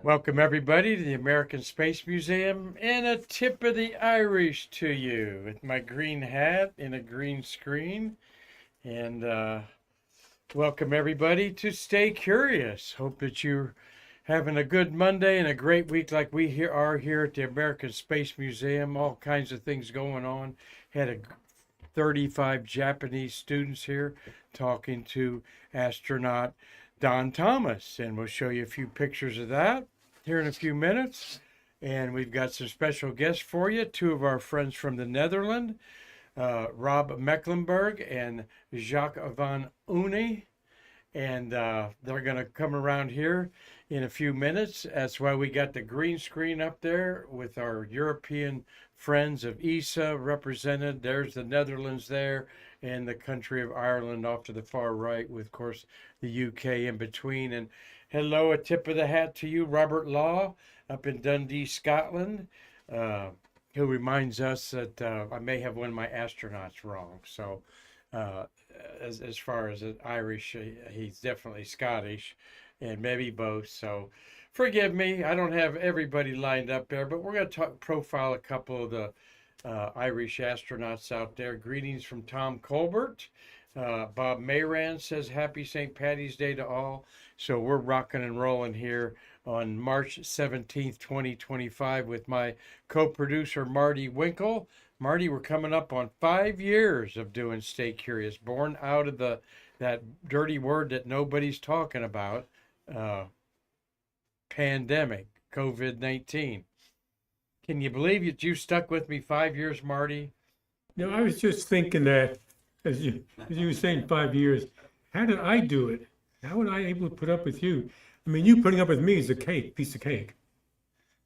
Welcome, everybody, to the American Space Museum, and a tip of the Irish to you with my green hat and a green screen. And welcome, everybody, to Stay Curious. Hope that you're having a good Monday and a great week like we are here at the American Space Museum. All kinds of things going on. Had a 35 Japanese students here talking to astronaut Don Thomas, and we'll show you a few pictures of that here in a few minutes. And we've got some special guests for you, two of our friends from the Netherlands, Rob Mackelenbergh and Jacques van Oene, and they're going to come around here in a few minutes. That's why we got the green screen up there with our European friends of ESA represented. There's the Netherlands there, and the country of Ireland off to the far right, with, of course, the UK in between. And hello, a tip of the hat to you, Robert Law, up in Dundee, Scotland, who reminds us that I may have one of my astronauts wrong. So as far as Irish, he's definitely Scottish, and maybe both. So forgive me, I don't have everybody lined up there, but we're going to profile a couple of the Irish astronauts out there. Greetings from Tom Colbert. Bob Mayran says happy St. Patty's Day to all. So we're rocking and rolling here on March 17th, 2025 with my co-producer Marty Winkle. Marty, we're coming up on 5 years of doing Stay Curious, born out of that dirty word that nobody's talking about, pandemic, COVID-19. Can you believe that you stuck with me 5 years, Marty? No, I was just thinking that as you were saying 5 years, how did I do it? How was I able to put up with you? I mean, you putting up with me is a piece of cake.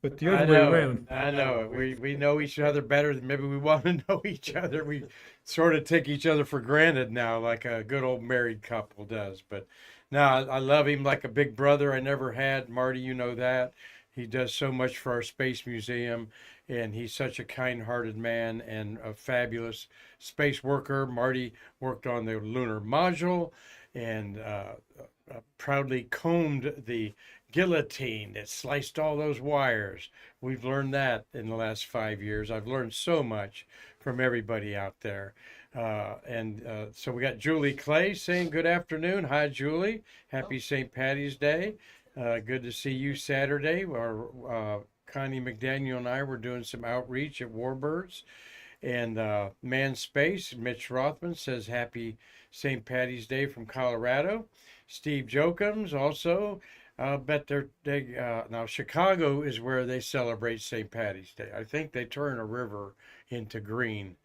But the other way around. I know it. We know each other better than maybe we want to know each other. We sort of take each other for granted now, like a good old married couple does. But no, I love him like a big brother I never had. Marty, you know that. He does so much for our Space Museum, and he's such a kind-hearted man and a fabulous space worker. Marty worked on the lunar module and proudly combed the guillotine that sliced all those wires. We've learned that in the last 5 years. I've learned so much from everybody out there. So we got Julie Clay saying good afternoon. Hi, Julie. Happy St. Patty's Day. Good to see you Saturday. Connie McDaniel and I were doing some outreach at Warbirds. And Man Space, Mitch Rothman says happy St. Patty's Day from Colorado. Steve Jokums also. I'll bet now Chicago is where they celebrate St. Patty's Day. I think they turn a river into green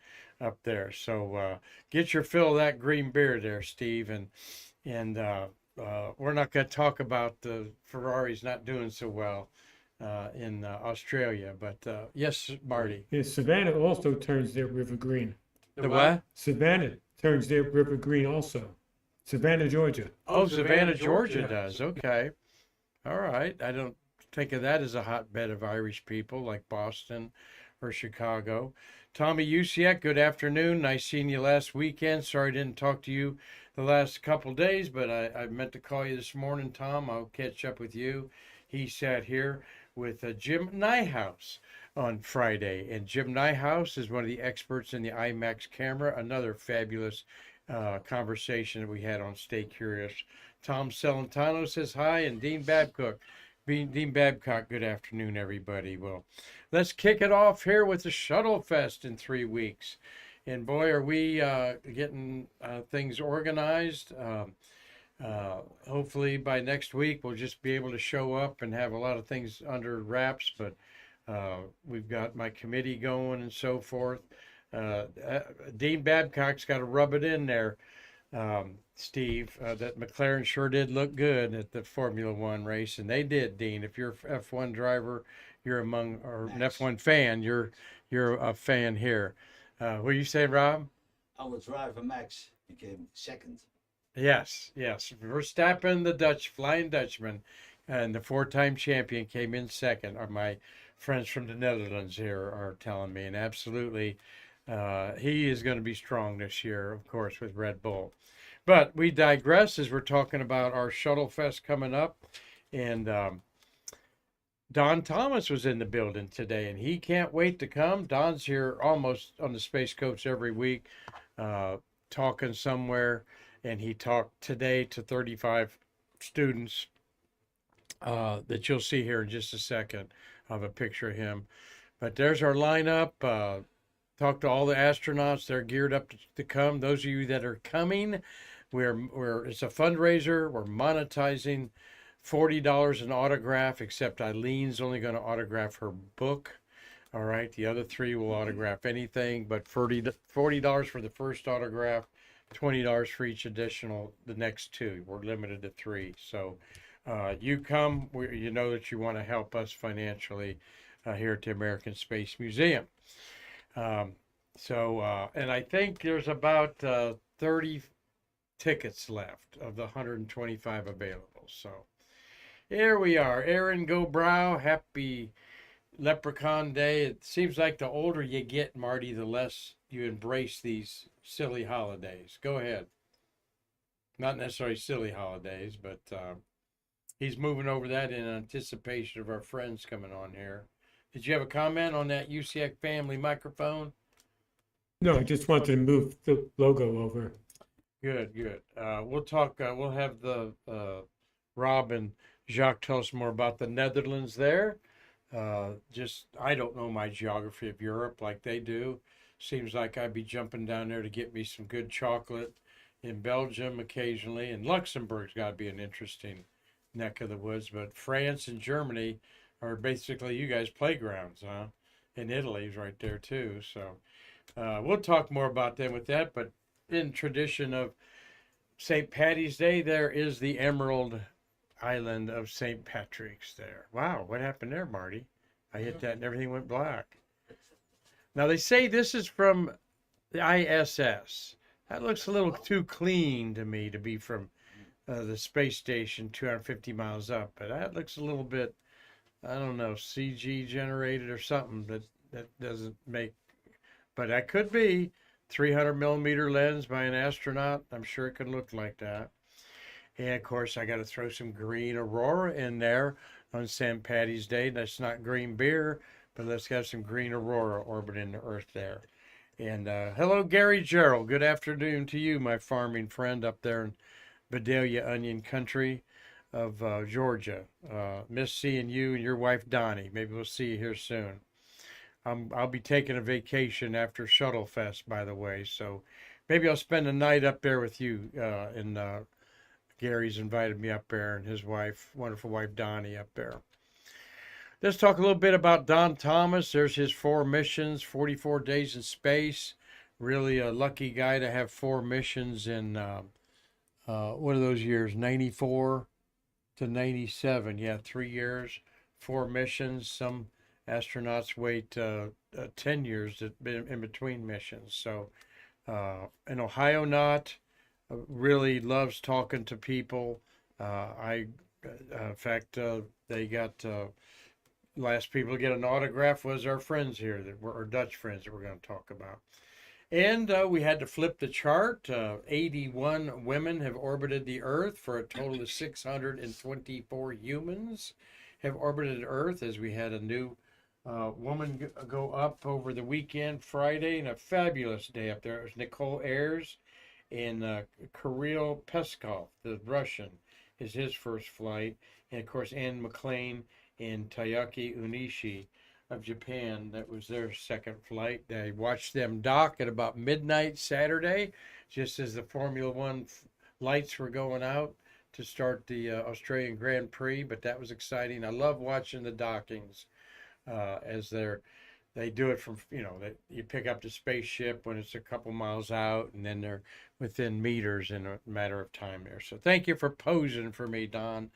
up there. So get your fill of that green beer there, Steve. And we're not going to talk about the Ferraris not doing so well in Australia. But yes, Marty. Yeah, Savannah also turns their river green. The what? Savannah turns their river green also. Savannah, Georgia. Oh, Savannah, Georgia does. Okay. All right. I don't think of that as a hotbed of Irish people like Boston or Chicago. Tommy Usiak, good afternoon. Nice seeing you last weekend. Sorry I didn't talk to you the last couple days, but I meant to call you this morning, Tom. I'll catch up with you. He sat here with Jim Nyhouse on Friday, and Jim Nyhouse is one of the experts in the IMAX camera, another fabulous conversation that we had on Stay Curious. Tom Celentano says hi, and Dean Babcock, good afternoon, everybody. Well, let's kick it off here with the Shuttle Fest in 3 weeks. And boy, are we getting things organized. Hopefully by next week, we'll just be able to show up and have a lot of things under wraps. But we've got my committee going and so forth. Dean Babcock's got to rub it in there, Steve, that McLaren sure did look good at the Formula One race. And they did, Dean. If you're an F1 driver, you're an F1 fan, you're a fan here. What are you saying, Rob? Our driver Max became second. Yes. Verstappen, the Flying Dutchman, and the 4-time champion came in second. My friends from the Netherlands here are telling me, and absolutely, he is going to be strong this year, of course, with Red Bull. But we digress as we're talking about our Shuttle Fest coming up. And Don Thomas was in the building today, and he can't wait to come. Don's here almost on the Space Coast every week, talking somewhere, and he talked today to 35 students that you'll see here in just a second. I have a picture of him. But there's our lineup. Talk to all the astronauts. They're geared up to come. Those of you that are coming, it's a fundraiser. We're monetizing $40 an autograph, except Eileen's only going to autograph her book. All right. The other three will autograph anything, but $40 for the first autograph, $20 for each additional, the next two. We're limited to three. So you come, you know that you want to help us financially here at the American Space Museum. And I think there's about 30 tickets left of the 125 available. So here we are. Aaron Go Brow, happy Leprechaun Day. It seems like the older you get, Marty, the less you embrace these silly holidays. Go ahead. Not necessarily silly holidays, but he's moving over that in anticipation of our friends coming on here. Did you have a comment on that UCX family microphone? No, I just wanted to move the logo over. Good, good. We'll talk. We'll have the Rob and Jacques tell us more about the Netherlands there. I don't know my geography of Europe like they do. Seems like I'd be jumping down there to get me some good chocolate. In Belgium occasionally, and Luxembourg's got to be an interesting neck of the woods. But France and Germany are basically you guys' playgrounds, huh? And Italy's right there too. So we'll talk more about them with that. But in tradition of St. Patty's Day, there is the Emerald Island of St. Patrick's there. Wow, what happened there, Marty? I hit that and everything went black. Now they say this is from the ISS. That looks a little too clean to me to be from the space station 250 miles up. But that looks a little bit, I don't know, CG generated or something that doesn't make, but that could be 300 millimeter lens by an astronaut. I'm sure it could look like that. And of course, I got to throw some green aurora in there on St. Patty's Day. That's not green beer, but let's have some green aurora orbiting the Earth there. And hello, Gary Gerald. Good afternoon to you, my farming friend up there in Vidalia Onion Country of Georgia. Miss seeing you and your wife, Donnie. Maybe we'll see you here soon. I'll be taking a vacation after Shuttle Fest, by the way. So maybe I'll spend a night up there with you. And Gary's invited me up there and his wife, wonderful wife, Donnie, up there. Let's talk a little bit about Don Thomas. There's his 4 missions, 44 days in space. Really a lucky guy to have 4 missions in, what are those years, 94 to 97. Yeah, 3 years, 4 missions. Some astronauts wait 10 years in between missions. So an Ohio-naut, really loves talking to people. In fact, they got... last people to get an autograph was our friends here, that were our Dutch friends that we're going to talk about. And we had to flip the chart. 81 women have orbited the Earth for a total of 624 humans have orbited Earth, as we had a new woman go up over the weekend, Friday, and a fabulous day up there. It was Nicole Ayers and Kirill Peskov, the Russian, is his first flight. And of course, Anne McLean and Tayaki Unishi of Japan, that was their second flight. I watched them dock at about midnight Saturday, just as the Formula One lights were going out to start the Australian Grand Prix, but that was exciting. I love watching the dockings as they do it from, you pick up the spaceship when it's a couple miles out, and then they're within meters in a matter of time there. So thank you for posing for me, Don.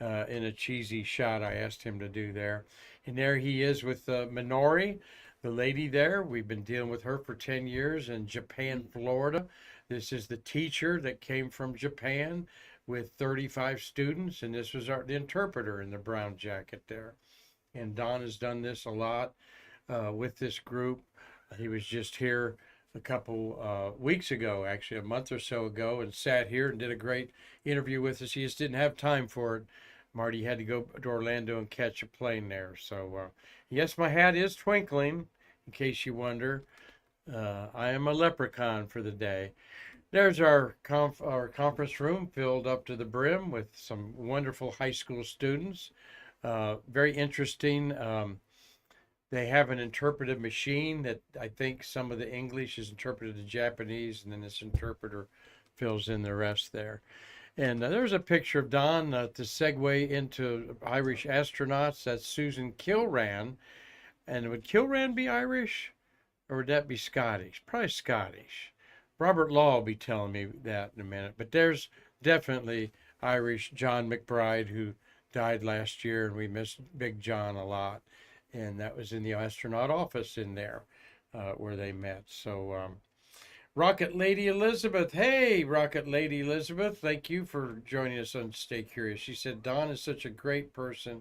In a cheesy shot I asked him to do there. And there he is with Minori, the lady there. We've been dealing with her for 10 years in Japan, Florida. This is the teacher that came from Japan with 35 students, and this was the interpreter in the brown jacket there. And Don has done this a lot with this group. He was just here a couple weeks ago, actually a month or so ago, and sat here and did a great interview with us. He just didn't have time for it, Marty had to go to Orlando and catch a plane there. So, yes, my hat is twinkling, in case you wonder. I am a leprechaun for the day. There's our conference room filled up to the brim with some wonderful high school students. Very interesting. They have an interpretive machine that I think some of the English is interpreted to Japanese, and then this interpreter fills in the rest there. And there's a picture of Don to segue into Irish astronauts. That's Susan Kilran. And would Kilran be Irish, or would that be Scottish? Probably Scottish. Robert Law will be telling me that in a minute. But there's definitely Irish John McBride, who died last year, and we miss Big John a lot. And that was in the astronaut office in there where they met. So, Rocket Lady Elizabeth. Hey, Rocket Lady Elizabeth. Thank you for joining us on Stay Curious. She said, Don is such a great person.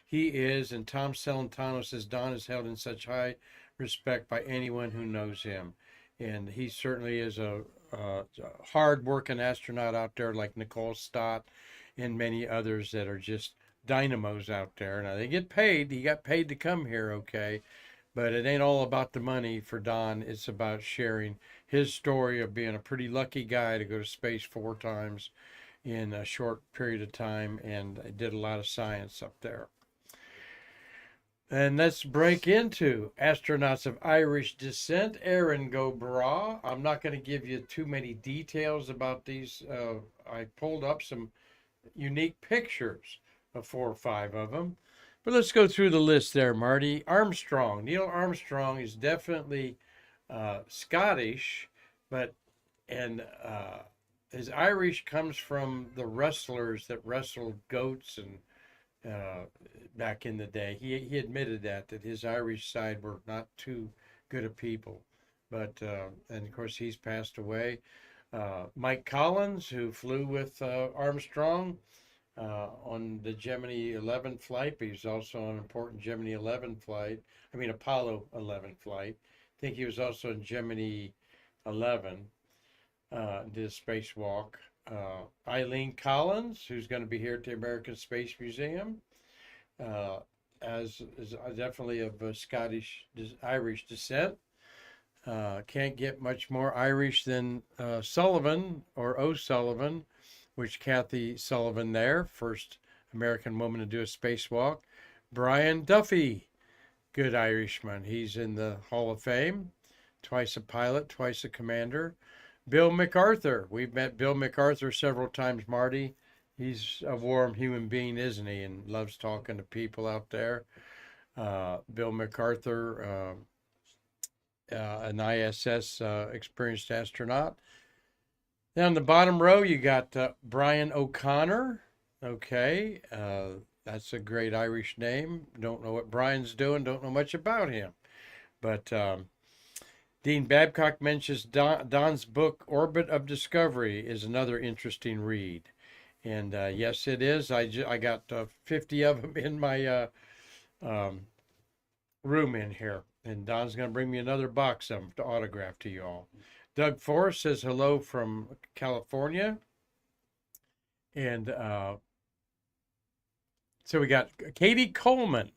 He is. And Tom Celentano says, Don is held in such high respect by anyone who knows him. And he certainly is a hard-working astronaut out there like Nicole Stott and many others that are just dynamos out there. Now, they get paid. He got paid to come here, okay? But it ain't all about the money for Don. It's about sharing his story of being a pretty lucky guy to go to space 4 times in a short period of time, and did a lot of science up there. And let's break into astronauts of Irish descent. Aaron Go Bra. I'm not going to give you too many details about these. I pulled up some unique pictures of 4 or 5 of them. But let's go through the list there, Marty. Armstrong. Neil Armstrong is definitely Scottish, but his Irish comes from the wrestlers that wrestled goats and back in the day. He admitted that his Irish side were not too good of people. But, and of course, he's passed away. Mike Collins, who flew with Armstrong on the Gemini 11 flight, but he's also on an important Gemini 11 flight. I mean, Apollo 11 flight. I think he was also in Gemini 11, did a spacewalk. Eileen Collins, who's going to be here at the American Space Museum, as is definitely of Irish descent. Can't get much more Irish than Sullivan or O'Sullivan, which Kathy Sullivan there, first American woman to do a spacewalk. Brian Duffy, good Irishman. He's in the Hall of Fame, twice a pilot, twice a commander. Bill MacArthur. We've met Bill MacArthur several times, Marty. He's a warm human being, isn't he? And loves talking to people out there. Bill MacArthur, an ISS experienced astronaut. Down the bottom row, you got Brian O'Connor. Okay, that's a great Irish name. Don't know what Brian's doing. Don't know much about him. But Dean Babcock mentions Don's book, Orbit of Discovery, is another interesting read. And yes, it is. I got 50 of them in my room in here. And Don's going to bring me another box of them to autograph to you all. Doug Forrest says hello from California. And so we got Katie Coleman.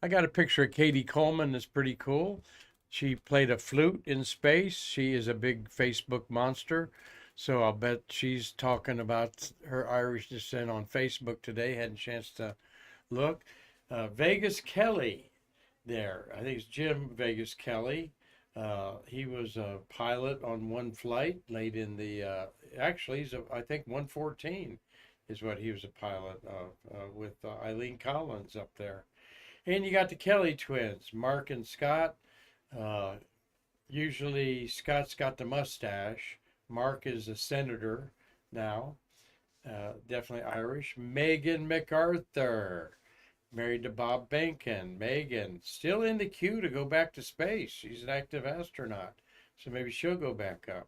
I got a picture of Katie Coleman that's pretty cool. She played a flute in space. She is a big Facebook monster. So I'll bet she's talking about her Irish descent on Facebook today. Had a chance to look. Vegas Kelly there. I think it's Jim Vegas Kelly. He was a pilot on one flight late in the, actually, I think 114 is what he was a pilot of, with Eileen Collins up there. And you got the Kelly twins, Mark and Scott. Usually Scott's got the mustache. Mark is a senator now, definitely Irish. Megan MacArthur, married to Bob Benken. Megan, still in the queue to go back to space. She's an active astronaut, so maybe she'll go back up.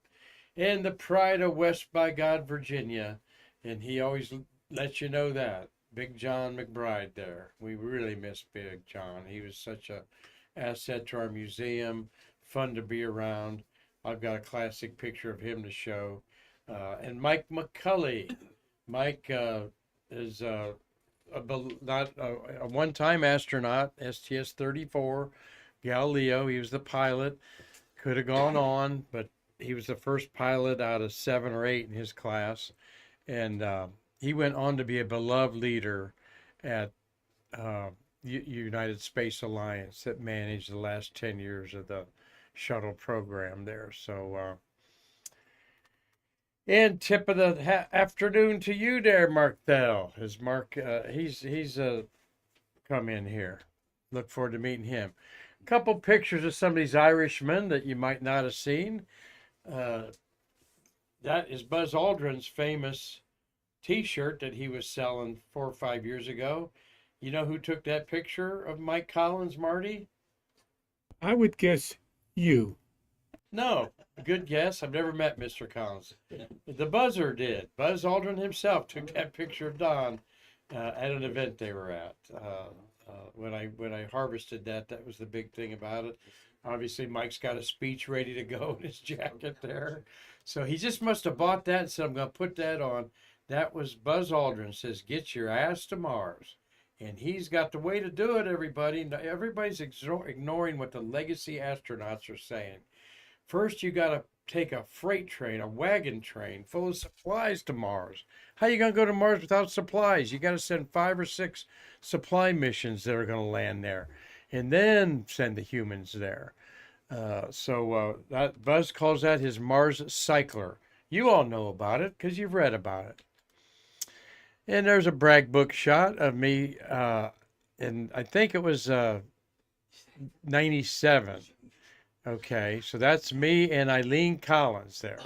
And the pride of West by God, Virginia, and he always lets you know that. Big John McBride there. We really miss Big John. He was such a asset to our museum, fun to be around. I've got a classic picture of him to show. And Mike McCulley. Mike is not a one-time astronaut, STS-34, Galileo. He was the pilot. Could have gone on, but he was the first pilot out of 7 or 8 in his class, and he went on to be a beloved leader at United Space Alliance that managed the last 10 years of the shuttle program there. So, and tip of the afternoon to you there, Mark Thel. Is Mark? He's come in here. Look forward to meeting him. A couple pictures of some of these Irishmen that you might not have seen. That is Buzz Aldrin's famous T-shirt that he was selling 4 or 5 years ago. You know who took that picture of Mike Collins, Marty? I would guess you. No, good guess. I've never met Mr. Collins. The Buzzer did. Buzz Aldrin himself took that picture of Don at an event they were at. When I harvested that, that was the big thing about it. Obviously, Mike's got a speech ready to go in his jacket there. So he just must have bought that and said, I'm going to put that on. That was Buzz Aldrin says, get your ass to Mars. And he's got the way to do it, everybody. Everybody's ignoring what the legacy astronauts are saying. First, you got to take a freight train, a wagon train full of supplies to Mars. How are you going to go to Mars without supplies? You got to send 5 or 6 supply missions that are going to land there, and then send the humans there. That Buzz calls that his Mars cycler. You all know about it because you've read about it. And there's a brag book shot of me, and I think it was 97. Okay, so that's me and Eileen Collins there.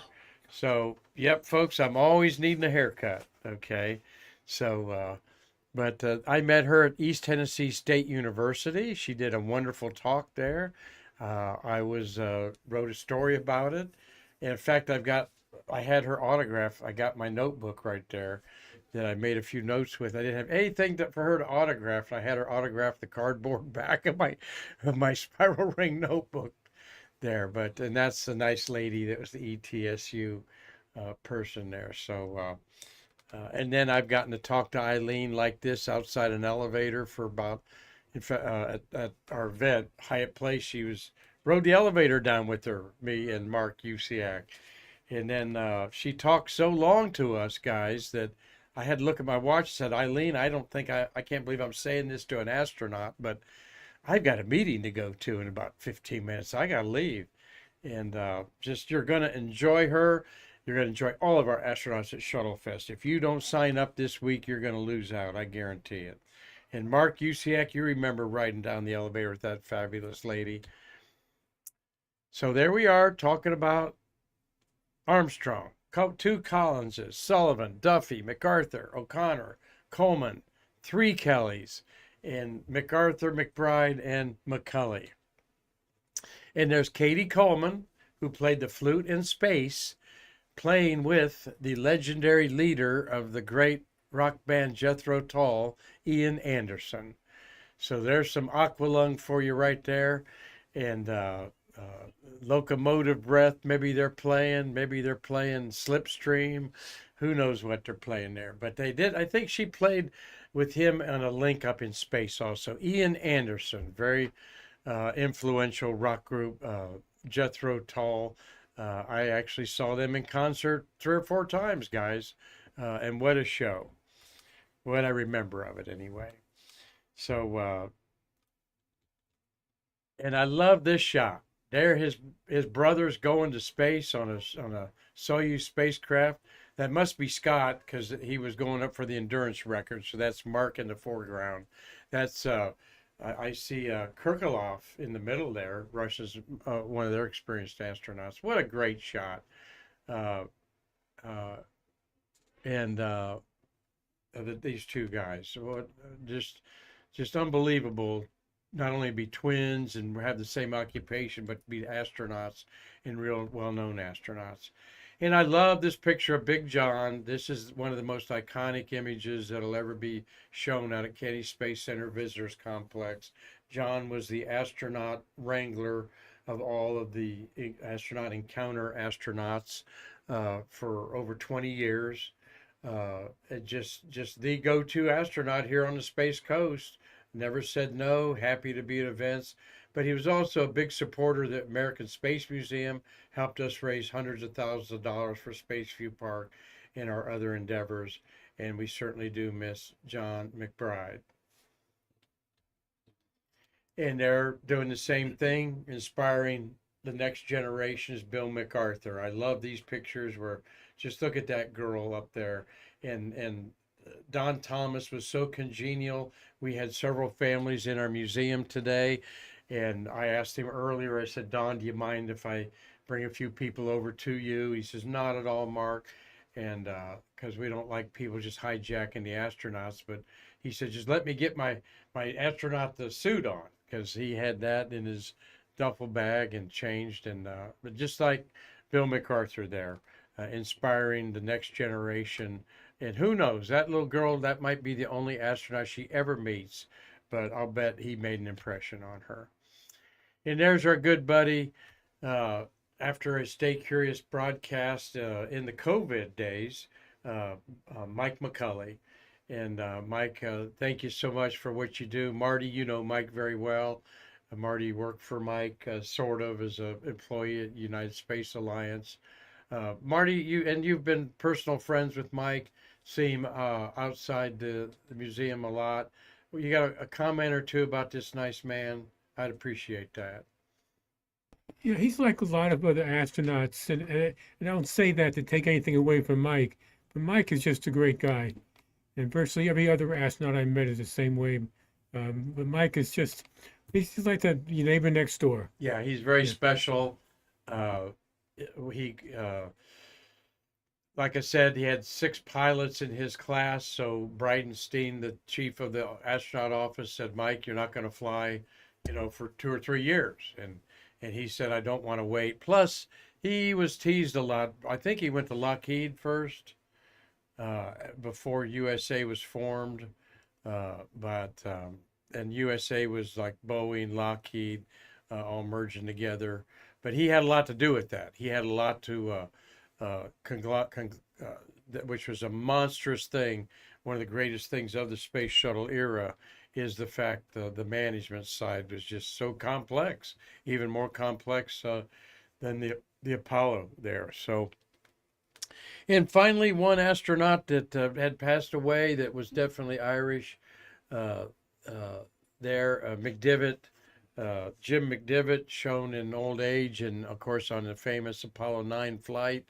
So, yep, folks, I'm always needing a haircut. Okay, so, I met her at East Tennessee State University. She did a wonderful talk there. I wrote a story about it. And in fact, I had her autograph. I got my notebook right there that I made a few notes with. I didn't have anything for her to autograph. I had her autograph the cardboard back of my spiral ring notebook there. And that's a nice lady that was the ETSU person there. So, and then I've gotten to talk to Eileen like this outside an elevator for about, in fact, at our event, Hyatt Place. She rode the elevator down with me and MarQ. And then she talked so long to us guys that I had to look at my watch and said, Eileen, I can't believe I'm saying this to an astronaut, but I've got a meeting to go to in about 15 minutes. I got to leave. And you're going to enjoy her. You're going to enjoy all of our astronauts at Shuttle Fest. If you don't sign up this week, you're going to lose out. I guarantee it. And Mark Usiak, you remember riding down the elevator with that fabulous lady. So there we are talking about Armstrong. 2 Collinses, Sullivan, Duffy, MacArthur, O'Connor, Coleman, 3 Kellys, and MacArthur, McBride, and McCulley. And there's Katie Coleman, who played the flute in space, playing with the legendary leader of the great rock band Jethro Tull, Ian Anderson. So there's some Aqualung for you right there. And Locomotive Breath, maybe they're playing Slipstream. Who knows what they're playing there. But they did, I think she played with him on a link up in space also. Ian Anderson, very influential rock group, Jethro Tull. I actually saw them in concert 3 or 4 times, guys. And what a show. What I remember of it anyway. So, and I love this shot. There, his brother's going to space on a Soyuz spacecraft. That must be Scott because he was going up for the endurance record. So that's Mark in the foreground. That's I see Kirkorov in the middle there. Russia's one of their experienced astronauts. What a great shot! These 2 guys, so just unbelievable. Not only be twins and have the same occupation, but be astronauts and real well-known astronauts. And I love this picture of Big John. This is one of the most iconic images that'll ever be shown out at Kennedy Space Center Visitors Complex. John was the astronaut wrangler of all of the astronaut encounter astronauts for over 20 years. Just the go-to astronaut here on the Space Coast. Never said no, happy to be at events. But he was also a big supporter of the American Space Museum, helped us raise hundreds of thousands of dollars for Spaceview Park and our other endeavors. And we certainly do miss John McBride. And they're doing the same thing, inspiring the next generation is Bill MacArthur. I love these pictures where just look at that girl up there. And Don Thomas was so congenial. We had several families in our museum today. And I asked him earlier, I said, Don, do you mind if I bring a few people over to you? He says, not at all, Mark. And because we don't like people just hijacking the astronauts. But he said, just let me get my astronaut the suit on, because he had that in his duffel bag and changed. And but just like Bill MacArthur there, inspiring the next generation. And who knows, that little girl, that might be the only astronaut she ever meets, but I'll bet he made an impression on her. And there's our good buddy, after a Stay Curious broadcast in the COVID days, Mike McCulley. And Mike, thank you so much for what you do. Marty, you know Mike very well. Marty worked for Mike sort of as an employee at United Space Alliance. Marty, you've been personal friends with Mike, see him outside the museum a lot. You got a comment or two about this nice man? I'd appreciate that. Yeah, he's like a lot of other astronauts, and I don't say that to take anything away from Mike, but Mike is just a great guy, and virtually every other astronaut I met is the same way. But Mike is he's like the your neighbor next door. Yeah, he's very Yeah. special. He, like I said, he had 6 pilots in his class. So Bridenstine, the chief of the astronaut office, said, Mike, you're not going to fly, for 2 or 3 years. And he said, I don't want to wait. Plus, he was teased a lot. I think he went to Lockheed first, before USA was formed. And USA was like Boeing, Lockheed, all merging together. But he had a lot to do with that. He had a lot to, which was a monstrous thing. One of the greatest things of the space shuttle era is the fact the management side was just so complex, even more complex than the Apollo there. So, and finally, one astronaut that had passed away that was definitely Irish. Uh, McDivitt, Jim McDivitt, shown in old age, and of course on the famous Apollo 9 flight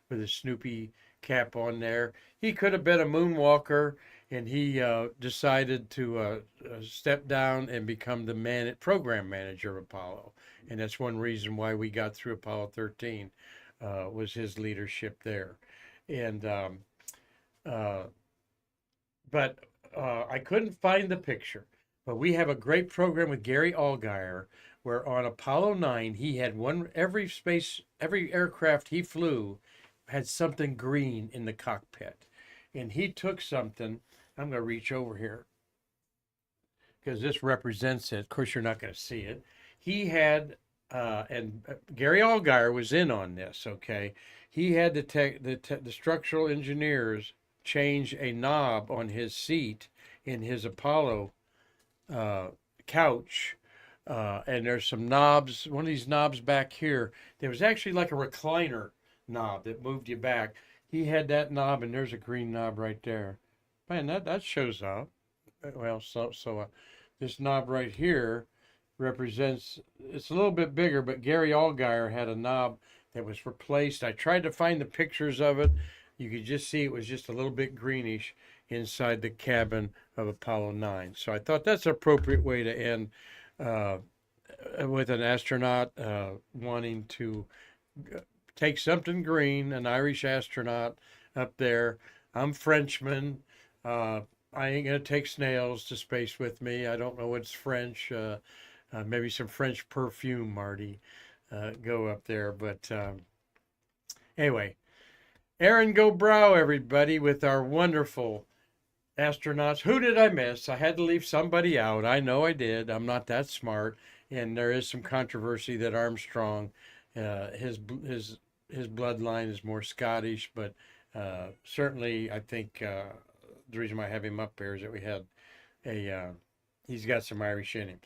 with his Snoopy cap on there. He could have been a moonwalker, and he decided to step down and become the program manager of Apollo. And that's one reason why we got through Apollo 13, was his leadership there. And but I couldn't find the picture. But we have a great program with Gary Allgaier, where on Apollo 9, he had every aircraft he flew had something green in the cockpit. And he took something, I'm going to reach over here, because this represents it. Of course, you're not going to see it. He had, and Gary Allgaier was in on this, okay? He had the structural engineers change a knob on his seat in his Apollo couch, and there's some knobs. One of these knobs back here, there was actually like a recliner knob that moved you back. He had that knob, and there's a green knob right there. Man, that shows up. Well, this knob right here represents, it's a little bit bigger, but Gary Allgaier had a knob that was replaced. I tried to find the pictures of it. You could just see it was just a little bit greenish inside the cabin of Apollo 9. So I thought that's an appropriate way to end with an astronaut wanting to take something green, an Irish astronaut up there. I'm Frenchman. I ain't going to take snails to space with me. I don't know what's French. Maybe some French perfume, Marty. Go up there. But anyway, Aaron Go Brow, everybody, with our wonderful astronauts. Who did I miss? I had to leave somebody out. I know I did. I'm not that smart. And there is some controversy that Armstrong, his bloodline is more Scottish, but Certainly, I think the reason why I have him up here is that we had he's got some Irish in him.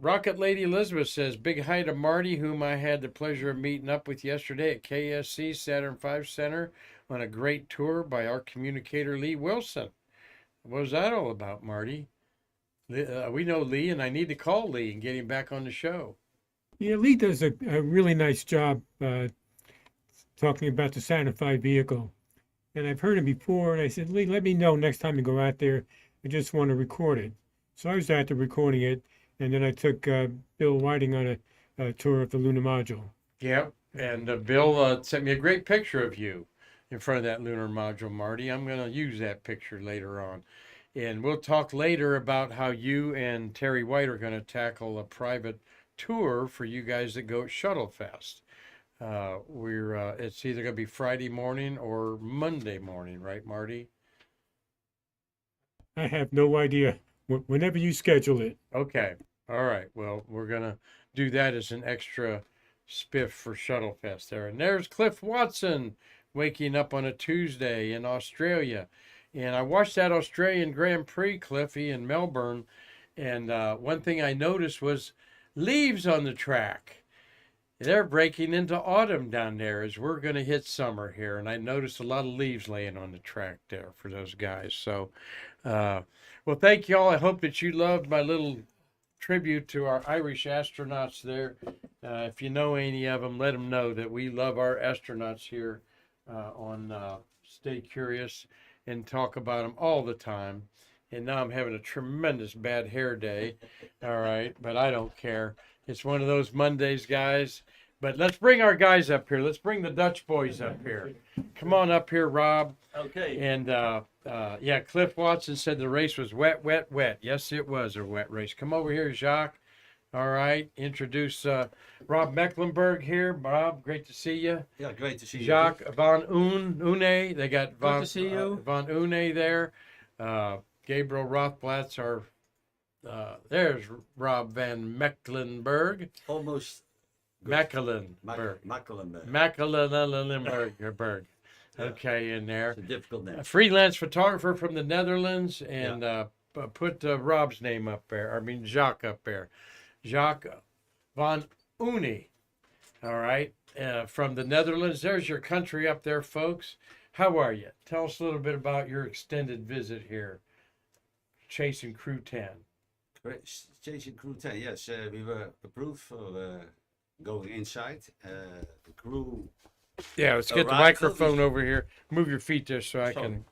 Rocket Lady Elizabeth says, big hi to Marty, whom I had the pleasure of meeting up with yesterday at KSC Saturn V Center on a great tour by our communicator, Lee Wilson. What was that all about, Marty? We know Lee, and I need to call Lee and get him back on the show. Yeah, Lee does a really nice job talking about the Santa Fe vehicle. And I've heard him before, and I said, Lee, let me know next time you go out there. I just want to record it. So I was out there recording it, and then I took Bill Whiting on a tour of the lunar module. Yep, and Bill sent me a great picture of you in front of that lunar module, Marty. I'm going to use that picture later on. And we'll talk later about how you and Terry White are going to tackle a private tour for you guys that go at Shuttle Fest. It's either going to be Friday morning or Monday morning, right, Marty? I have no idea. Whenever you schedule it. Okay. All right. Well, we're going to do that as an extra spiff for Shuttle Fest there. And there's Cliff Watson waking up on a Tuesday in Australia. And I watched that Australian Grand Prix, Cliffy, in Melbourne. And one thing I noticed was leaves on the track. They're breaking into autumn down there as we're going to hit summer here. And I noticed a lot of leaves laying on the track there for those guys. So, well, thank you all. I hope that you loved my little tribute to our Irish astronauts there. If you know any of them, let them know that we love our astronauts here on Stay Curious and talk about them all the time. And now I'm having a tremendous bad hair day. All right, but I don't care. It's one of those Mondays, guys. But let's bring our guys up here. Let's bring the Dutch boys up here. Come on up here, Rob. Okay. And yeah, Cliff Watson said the race was wet, wet, wet. Yes, it was a wet race. Come over here, Jacques. All right. Introduce Rob Mackelenbergh here. Rob, great to see you. Yeah, great to see you. Jacques Van Oene. They got Good to see you. Van Oene there. Gabriel Rothblatt's our. There's Rob Van Mackelenbergh. Almost Mackelenbergh. Mackelenbergh. Okay, in there. It's a difficult name. A freelance photographer from the Netherlands, and put Rob's name up there. I mean, Jacques up there. Jacques Van Oene. All right. From the Netherlands. There's your country up there, folks. How are you? Tell us a little bit about your extended visit here. Chasing Crew 10. Chasing Crew 10, yes. We were approved for going inside. The crew. Yeah, let's get the microphone over here. Move your feet there so I can.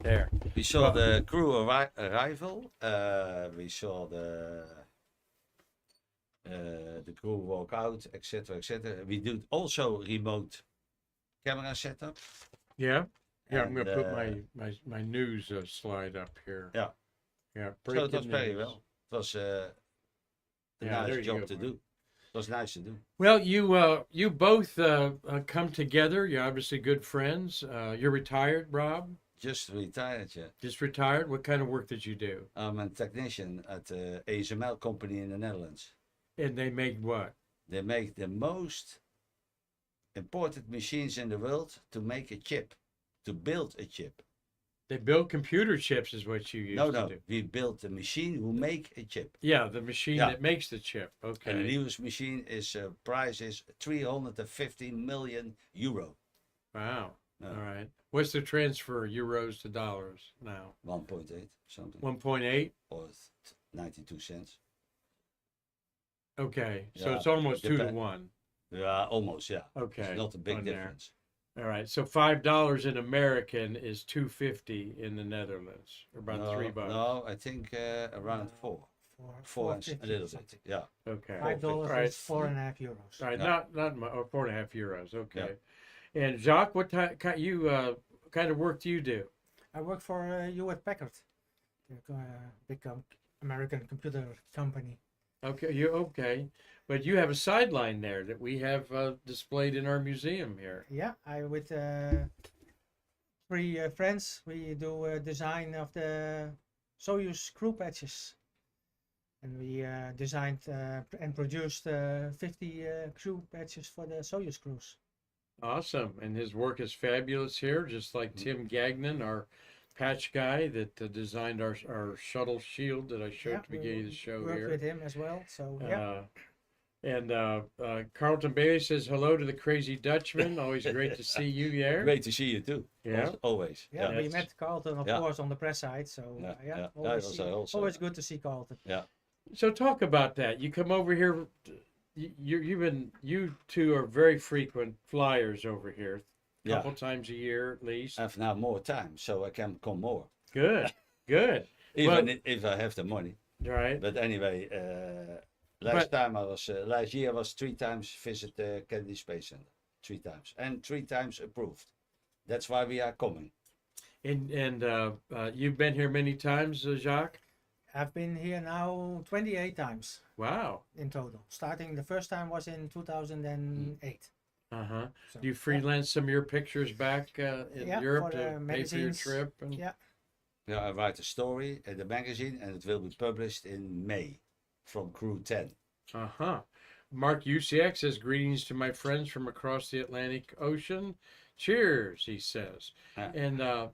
There. We saw the crew arrival. We saw the crew walk out, etc., etc. We did also remote camera setup. Yeah. Yeah, I'm And, going to put my news slide up here. Yeah. Yeah. So it was breaking very news. well. It was a Yeah, there nice you job go, to Mark. do. It was nice to do. Well, you both come together. You're obviously good friends. You're retired, Rob. Just retired, yeah. Just retired. What kind of work did you do? I'm a technician at a ASML company in the Netherlands. And they make what? They make the most important machines in the world to make a chip, to build a chip. They build computer chips, is what you used to do. We built a machine who make a chip. Yeah, the machine that makes the chip. Okay. And the newest machine is price is 350 million euro. Wow. Yeah. All right. What's the transfer euros to dollars now? 1.8 something 1.8. or 92 cents. Okay. So Yeah, it's almost 2 to depend- 1. Yeah, almost, yeah. Okay. It's not a big on there. difference. All right. So $5 in American is $2.50 in the Netherlands, or about no, $3. No, I think around four and a little bit. Yeah. Okay. $5 Right. is €4.5. All right. Yeah. Not or 4.5 euros. Okay. And Jacques, what kind of work do you do? I work for Hewlett Packard, the big American computer company. Okay. But you have a sideline there that we have displayed in our museum here. Yeah, I with 3 friends, we do design of the Soyuz crew patches. And we designed and produced 50 crew patches for the Soyuz crews. Awesome. And his work is fabulous here, just like Tim Gagnon, our patch guy that designed our shuttle shield that I showed Yeah, at the beginning of the show worked here. with him as well. So yeah, And Carlton Bailey says hello to the Crazy Dutchman. Always great to see you there. Great to see you too. Yeah. Always. yeah. We Yes. met Carlton, of Yeah. course, on the press side. So Yeah, yeah, yeah. always, That was also- always good to see Carlton. So talk about that. You come over here. You two are very frequent flyers over here. Yeah. Couple times a year at least. I have now more time, so I can come more. Good. Good. Even Well- if I have the money. Right. But anyway, last year I was 3 times visit the Kennedy Space Center. 3 times. And 3 times approved. That's why we are coming. And you've been here many times, Jacques. I've been here now 28 times Wow. in total. Starting the first time was in 2008. Uh-huh. So, Do you freelance some of your pictures back in Yeah, Europe for to the pay for your magazines. trip? And... Yeah. Yeah, I write a story in the magazine and it will be published in May from Crew 10. Uh-huh. Mark UCX says, greetings to my friends from across the Atlantic Ocean. Cheers, he says. Yeah. And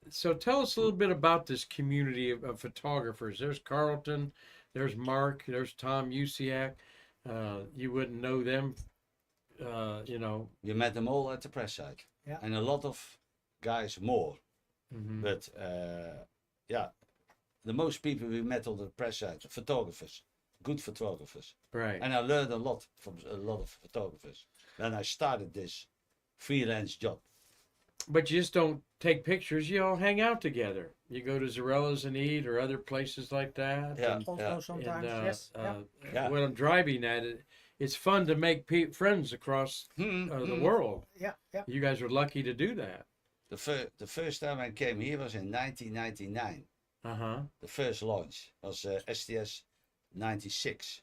so tell us a little bit about this community of photographers. There's Carlton, there's Mark, there's Tom UCX. You wouldn't know them, you know. You met them all at the press site. Yeah. And a lot of guys more. Mhm. But yeah, the most people we met on the press site, photographers, good photographers. Right. And I learned a lot from a lot of photographers. Then I started this freelance job. But you just don't take pictures. You all hang out together. You go to Zarella's and eat or other places like that. Yeah. And, Also sometimes, yes. Yeah. What I'm driving at, it's fun to make friends across the world. Yeah, yeah. You guys were lucky to do that. The first time I came here was in 1999. Uh-huh. The first launch was STS 96.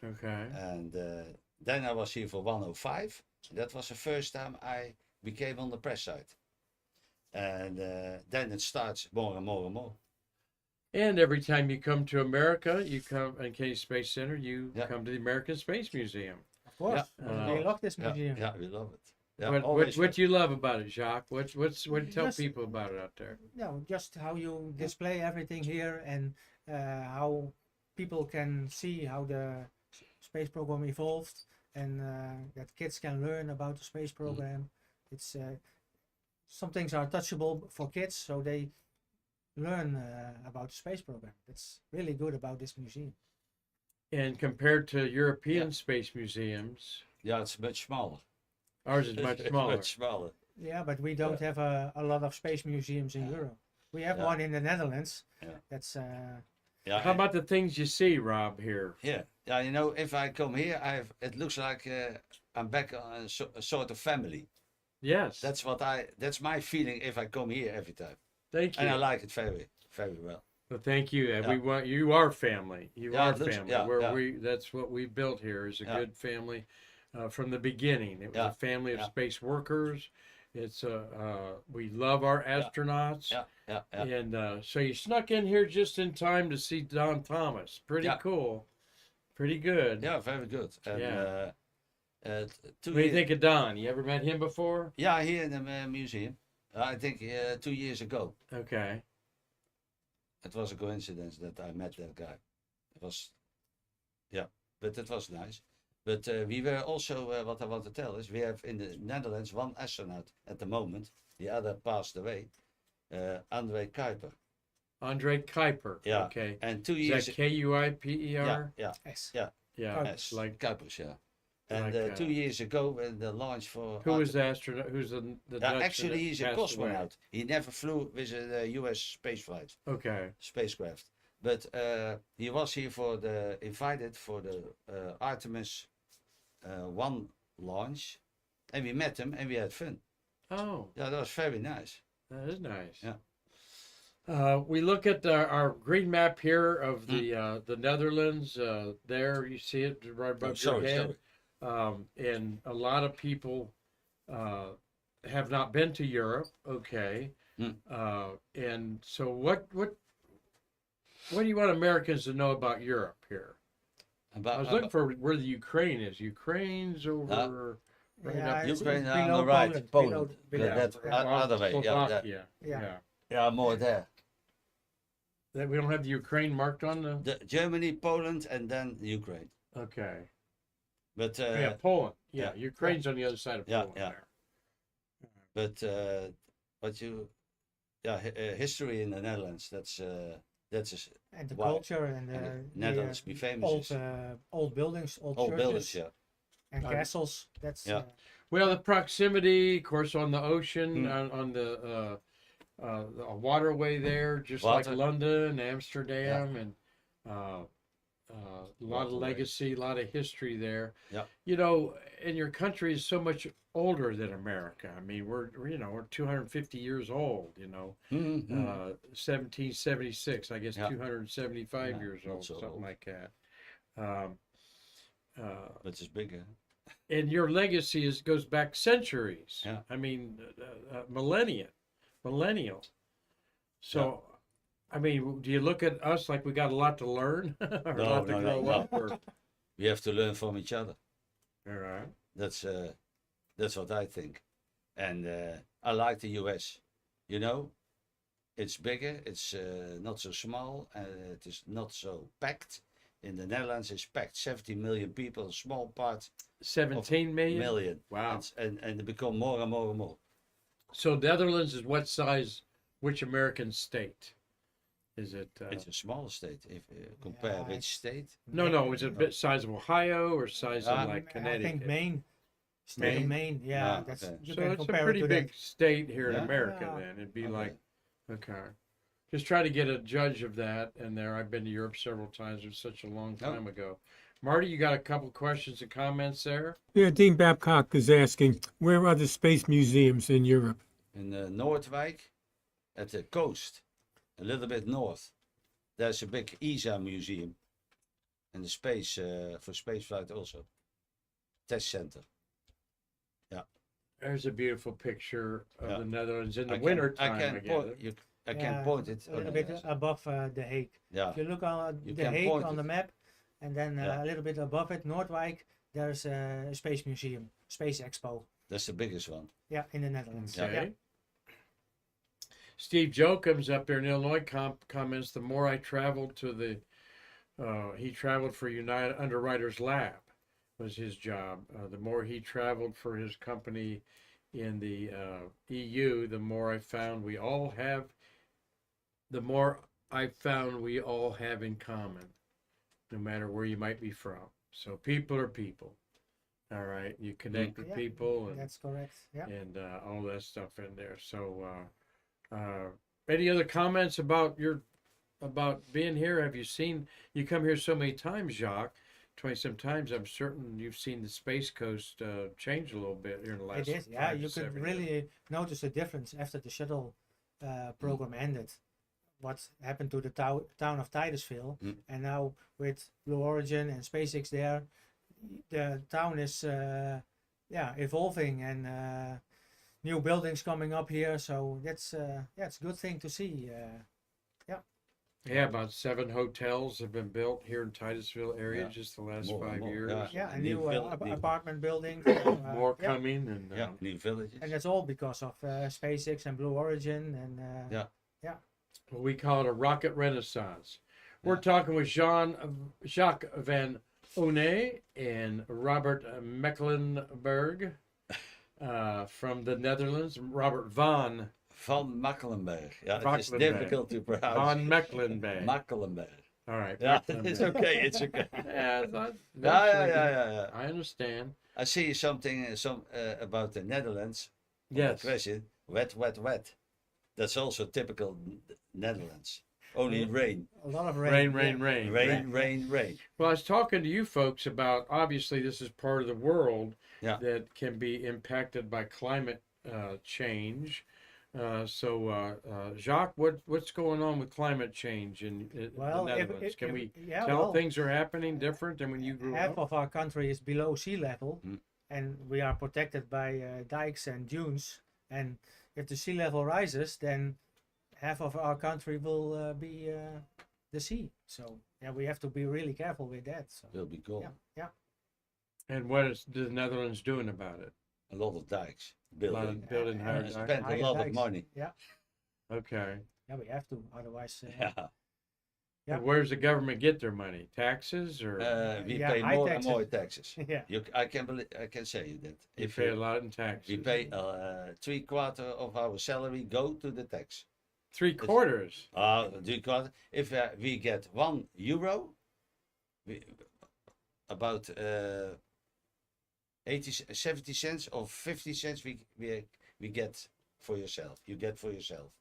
Okay. And then I was here for 105. That was the first time I became on the press site. And then it starts more and more and more. And every time you come to America, you come in Kennedy Space Center, you Yeah. come to the American Space Museum. Of course. Yeah. We love this Yeah, museum. yeah, we love it. Yeah, What always do you love about it, Jacques? What do you tell Just- people about it out there? No, just how you display everything here and how people can see how the space program evolved and that kids can learn about the space program. It's some things are touchable for kids, so they learn about the space program. That's really good about this museum. And compared to European space museums, Yeah, it's much smaller. ours is much smaller. Much smaller. Yeah, but we don't have a lot of space museums in Europe. We have Yeah. one in the Netherlands. Yeah. That's Yeah, How about the things you see, Rob, here? yeah, yeah. You know, if I come here, it looks like I'm back on a sort of family. Yes. That's my feeling if I come here every time, Thank you. and I like it very, very well. Well, thank you. Yeah. We want you are family. You Yeah, are it looks- family. yeah, Where yeah. that's what we built here is a Yeah. good family from the beginning. It was Yeah, a family of yeah. space workers. It's we love our astronauts. Yeah, yeah, yeah. And so you snuck in here just in time to see Don Thomas. Pretty Yeah. cool. Pretty good. Yeah, very good. And, Yeah. 2 What do you years, think of Don? You ever met him before? yeah, here in the museum. I think 2 years ago. Okay. It was a coincidence that I met that guy. It was, yeah, but it was nice. But we were also, what I want to tell is, we have in the Netherlands 1 astronaut at the moment. The other passed away, André Kuiper. Andre Kuiper. Yeah. Okay. And 2 Is years. that Kuiper? Yeah, S. Yeah. Kuipers. It's like Kuipers, yeah. And Like, 2 years ago, when the launch for who was the astronaut? Who's the Dutchman actually, that he's a passed away? cosmonaut. He never flew with a U.S. space flight. Okay. Spacecraft. But he was here for invited for the Artemis 1 launch, and we met him and we had fun. Oh, Yeah, that was very nice. that is nice. Yeah. We look at our green map here of Mm. the Netherlands. There you see it right above your head. And a lot of people have not been to Europe. Okay. Mm. And so what do you want Americans to know about Europe here? I was looking for where the Ukraine is. Ukraine's over Right Yeah, up it's Ukraine on below the right, Poland. Poland. Below, Yeah, that's yeah. other way. Yeah, Slovakia. Yeah. Yeah. yeah, more there. That we don't have the Ukraine marked on the. Germany, Poland, and then Ukraine. Okay. But Yeah, Poland. Yeah, yeah. Ukraine's on the other side of Yeah, Poland yeah. there. but what you history in the Netherlands. That's And the why. culture and And the Netherlands be famous. old, is old buildings, old old churches, buildings, yeah. and Uh, castles. That's Yeah. Well, the proximity, of course, on the ocean, Hmm. on the waterway there, just like Water. London, Amsterdam, and a lot of Waterway. legacy, a lot of history there. Yeah. You know, and your country is so much older than America. I mean, we're 250 years old. You know, 1776. I guess Yeah. 275 Yeah, years not old, so something old. like that. Um, But it's bigger. and your legacy goes back centuries. Yeah. I mean, millennial. So, I mean, do you look at us like we got a lot to learn or a No, lot to no, grow no, up? Or, We have to learn from each other. all right. That's what I think. And I like the US. You know, it's bigger. It's not so small. It is not so packed. In the Netherlands, it's packed. 70 million people. A small part 17 million. million. Wow. And they become more and more and more. So Netherlands is what size? Which American state? Is it? It's a small state. If compare Yeah, which it's- state. No. Is it a bit size of Ohio or size of Ah, like I Connecticut? think Maine, state of Maine? Maine. Yeah, Ah, that's okay. you So can it's a compare pretty it to big that. state here in Yeah. America. Yeah. Then it'd be Okay. like, okay. Just try to get a judge of that. And there, I've been to Europe several times. It was such a long Oh. time ago. Marty, you got a couple questions and comments there? Yeah, Dean Babcock is asking, where are the space museums in Europe? In Noordwijk, at the coast, a little bit north, there's a big ESA museum. And the space, for spaceflight also. Test center. There's a beautiful picture of Yeah. the Netherlands in the I winter can, time. I can again. point, I Yeah, can point it. a little bit above The Hague. Yeah, If you look on You The can Hague point on it. the map, and then Yeah. a little bit above it, Noordwijk, there's a space museum, Space Expo. that's the biggest one. Yeah, in the Netherlands. Okay. Yeah. Steve Joe comes up there in Illinois, comments, the more I traveled to he traveled for United Underwriters Lab was his job. The more he traveled for his company in the EU, the more I found we all have in common, no matter where you might be from. So people are people. All right. You connect with Yeah, people and That's correct. Yeah. and all that stuff in there. So, any other comments about being here? Have you seen? You come here so many times, Jacques, 20-some times. I'm certain you've seen the Space Coast change a little bit here in the last. It is. Yeah, 5 to you could 7 years. really notice the difference after the shuttle program ended. What happened to the town of Titusville, Mm. and now with Blue Origin and SpaceX there, the town is evolving and new buildings coming up here. So that's it's a good thing to see. Yeah, about 7 hotels have been built here in Titusville area Yeah. just the last More and 5 more, years. yeah. Yeah, a New new building. apartment building. More yeah. coming, and Yeah, new villages. And that's all because of SpaceX and Blue Origin and Yeah. we call it a rocket renaissance. We're Yeah. talking with Jacques van Oene and Robert Mackelenbergh from the Netherlands. Robert van Van Mackelenbergh. Yeah, it's Mackelenbergh. difficult to pronounce. Van Mecklenberg. Mackelenberg. All right. Yeah, Mecklenberg. it's okay. It's okay. Yeah, it's not- Yeah. I understand. I see something about the Netherlands. On Yes. the question, wet. That's also typical Netherlands. Only rain. a lot of Rain, rain. rain, rain. Rain. Well, I was talking to you folks about obviously this is part of the world Yeah. that can be impacted by climate change. Jacques, what's going on with climate change in Well, the Netherlands? Can we yeah, tell well, things are happening different than when you grew half up? of our country is below sea level, Mm. and we are protected by dikes and dunes. And if the sea level rises, then half of our country will be the sea. So yeah, we have to be really careful with that. So Will be gone. yeah. And what is the Netherlands doing about it? A lot of dikes A lot building. of building higher I dikes. spent a higher lot of dikes. money. Yeah, Okay. yeah, we have to, otherwise. Yeah. Yeah. And where does the government get their money? Taxes or We Yeah, pay high more taxes. and more taxes. Yeah. I can say you that. you pay a lot in taxes? we pay 3/4 of our salary go to the tax. 3/4. 3/4. If we get €1, we, about 70 cents or 50 cents we get for yourself. You get for yourself.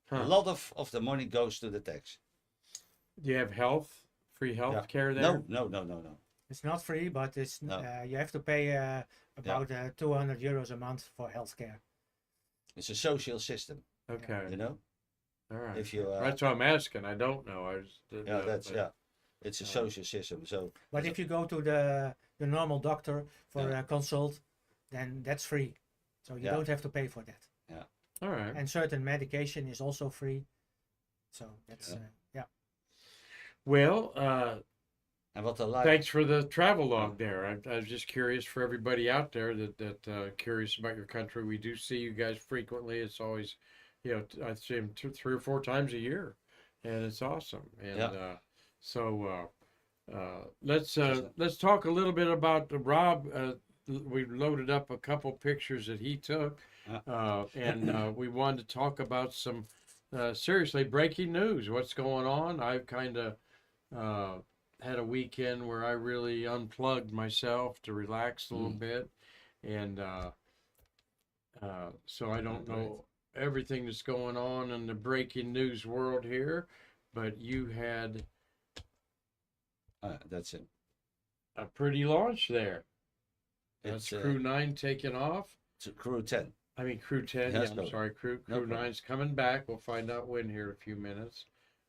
Huh. A lot of the money goes to the tax. Do you have free health Yeah. care there? No. It's not free, but it's No. you have to pay about €200 a month for healthcare. It's a social system, Okay. you know. All right. If you That's what I'm asking. I don't know. I just didn't know, that's but- it's a social system. So But if you go to the normal doctor for Yeah. a consult, then that's free. So you Yeah. don't have to pay for that. All right. And certain medication is also free. So that's Yeah. Well, and what I like. thanks for the travel log there. I was just curious for everybody out there that curious about your country. We do see you guys frequently. It's always, I see them 3 or 4 times a year, and it's awesome. And Yeah. so let's talk a little bit about Rob. We loaded up a couple pictures that he took, and we wanted to talk about some seriously breaking news. What's going on? I've kind of had a weekend where I really unplugged myself to relax a little bit, and so I don't know everything that's going on in the breaking news world here, but you had That's it. a pretty launch there. That's It's Crew 9 taking off. it's Crew 10. I mean, Crew 10. Yes, Yeah, no. I'm sorry. Crew problem. 9's coming back. We'll find out when here in a few minutes.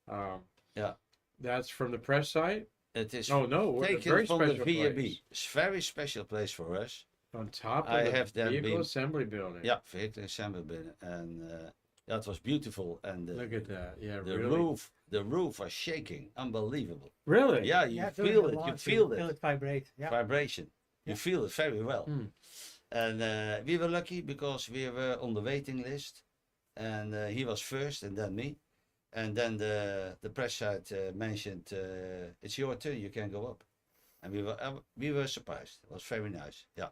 Yeah. That's from the press site. It is Oh no, what a taken very from the special VAB. place. It's a very special place for us. On top of I the have them vehicle been- assembly building. Yeah, vehicle assembly bin, and that was beautiful. And Look at that. Yeah, the really. the roof was shaking, unbelievable. Really? Yeah, you during feel the it. You launch, feel feel it. it vibrate. Yeah. Vibration. Yeah. You feel it very well. Hmm. And we were lucky because we were on the waiting list, and he was first, and then me, and then the press site mentioned it's your turn, you can go up, and we were surprised. It was very nice. Yeah,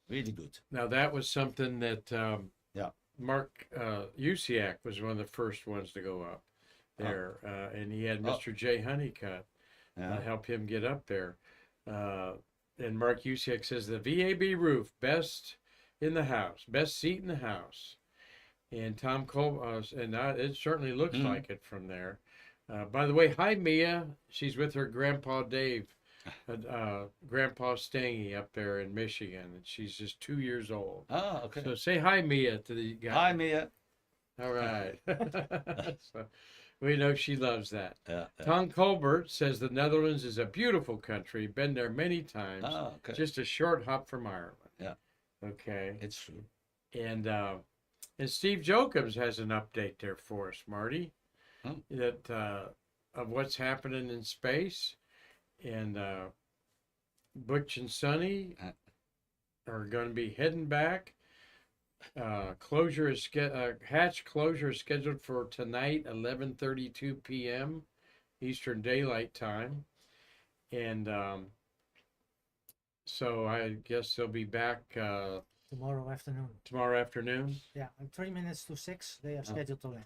really good. Now that was something that Yeah. Mark Usiak was one of the first ones to go up there, and he had Mr. J. Honeycutt Yeah. help him get up there. And Mark Usiak says the VAB roof, best in the house, best seat in the house. And Tom Cole, and it certainly looks like it from there. By the way, hi Mia. She's with her grandpa Dave, Grandpa Stangy up there in Michigan, and she's just 2 years old. Ah, okay. So say hi Mia to the guy. Hi, Mia. All right. So we know she loves that. Yeah. Tom Colbert says the Netherlands is a beautiful country. Been there many times. Ah, okay. Just a short hop from Ireland. Yeah. Okay. It's true. And Steve Jokums has an update there for us, Marty. Oh. That of what's happening in space, and Butch and Sonny are going to be heading back. Hatch closure is scheduled for tonight, 11:32 p.m. Eastern Daylight Time, and so I guess they'll be back Tomorrow afternoon. tomorrow afternoon, Yeah, and 3 minutes to 6, they are scheduled to land.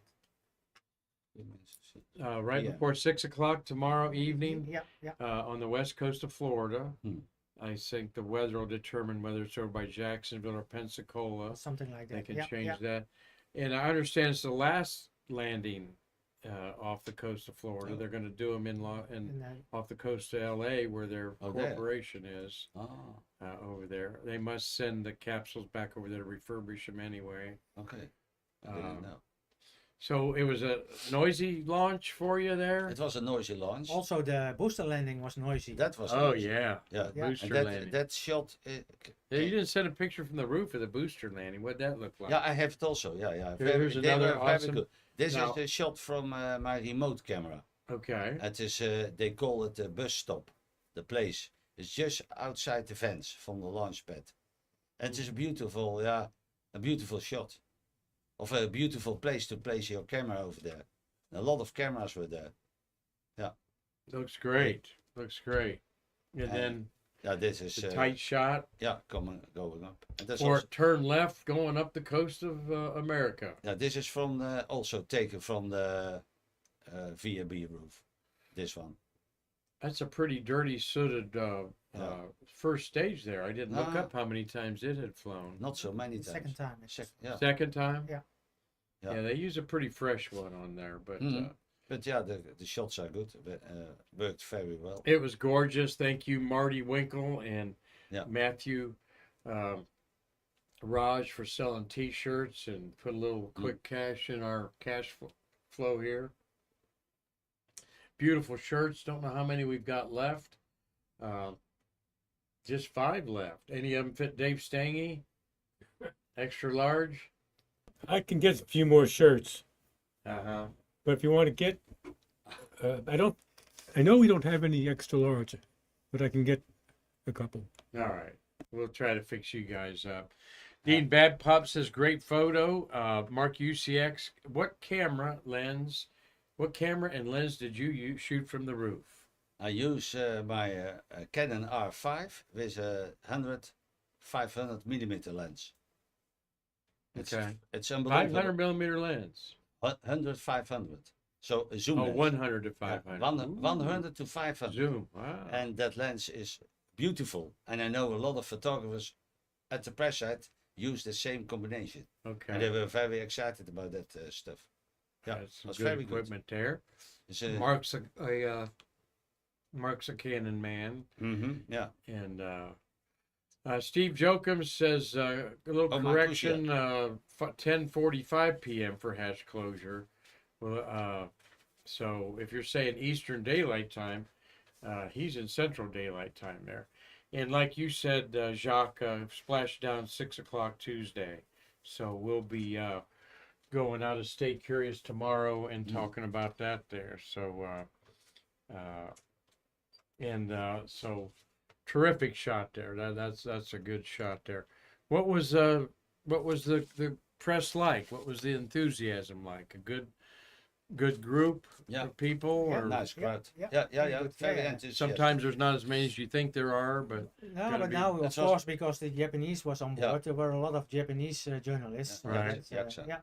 right Yeah. before 6 o'clock tomorrow evening, Yeah. on the west coast of Florida. Hmm. I think the weather will determine whether it's over by Jacksonville or Pensacola. Something like that. They can yeah, change yeah. that. And I understand it's the last landing off the coast of Florida. Oh. They're going to do them in And off the coast of LA where their Oh, there. corporation is Ah, over there. They must send the capsules back over there to refurbish them anyway. okay. I didn't know. So it was a noisy launch for you there? It was a noisy launch. also the booster landing was noisy. That was Oh, noisy. yeah. Yeah. Yeah. Booster And landing. that shot. Yeah, you didn't send a picture from the roof of the booster landing. What'd that look like? Yeah, I have it also. Yeah. Here's They another were very awesome- good. This Now- is a shot from my remote camera. Okay. It is. They call it the bus stop. The place is just outside the fence from the launch pad, And it's a beautiful shot of a beautiful place to place your camera over there. A lot of cameras were there. Looks great. Looks great. And then Yeah, this is the tight shot, going up. And that's or also, turn left going up the coast of America. this is from also taken from the VB roof. This one. That's a pretty dirty, sooted first stage there. I didn't look Ah. up how many times it had flown. Not so many times. Second time. it's- Second time? Yeah. Yeah. Yeah, they use a pretty fresh one on there, but But yeah, the shots are good. Worked very well. it was gorgeous. Thank you, Marty Winkle and Yeah. Matthew Raj, for selling T-shirts and put a little quick cash in our cash flow here. Beautiful shirts. Don't know how many we've got left. Just 5 left. Any of them fit Dave Stangy? Extra large? I can get a few more shirts, Uh-huh. but if you want to get, I know we don't have any extra large, but I can get a couple. All right. We'll try to fix you guys up. Dean Bad Pup says, great photo. Mark UCX, what camera and lens did you shoot from the roof? I use my Canon R5 with a 500 millimeter lens. Okay. It's unbelievable. 500 millimeter lens. 100, 500. So a zoom Oh, lens. 100 to Yeah, 500. Ooh. 100 to 500. Zoom. Wow. And that lens is beautiful. And I know a lot of photographers at the press site use the same combination. Okay. And they were very excited about that stuff. Yeah, That's some was good very good. equipment there. It's Mark's a Canon man. yeah. And Steve Jokum says a little Oh, correction, 10:45 p.m. for hatch closure. Well, so if you're saying Eastern Daylight Time, he's in Central Daylight Time there. And like you said, Jacques, splashdown 6 o'clock Tuesday. So we'll be going out of State Curious tomorrow and talking about that there. So, so terrific shot there. That's a good shot there. What was the press like? What was the enthusiasm like? A good group Yeah. of people, Yeah, or Nice Yeah, crowd. yeah, Yeah, very good. very Yeah. enthusiastic. sometimes there's not as many as you think there are, but No, Gotta but be- now, of That's course, because the Japanese was on board, Yeah. there were a lot of Japanese journalists. Yeah, Right. It's, Jacques, yeah,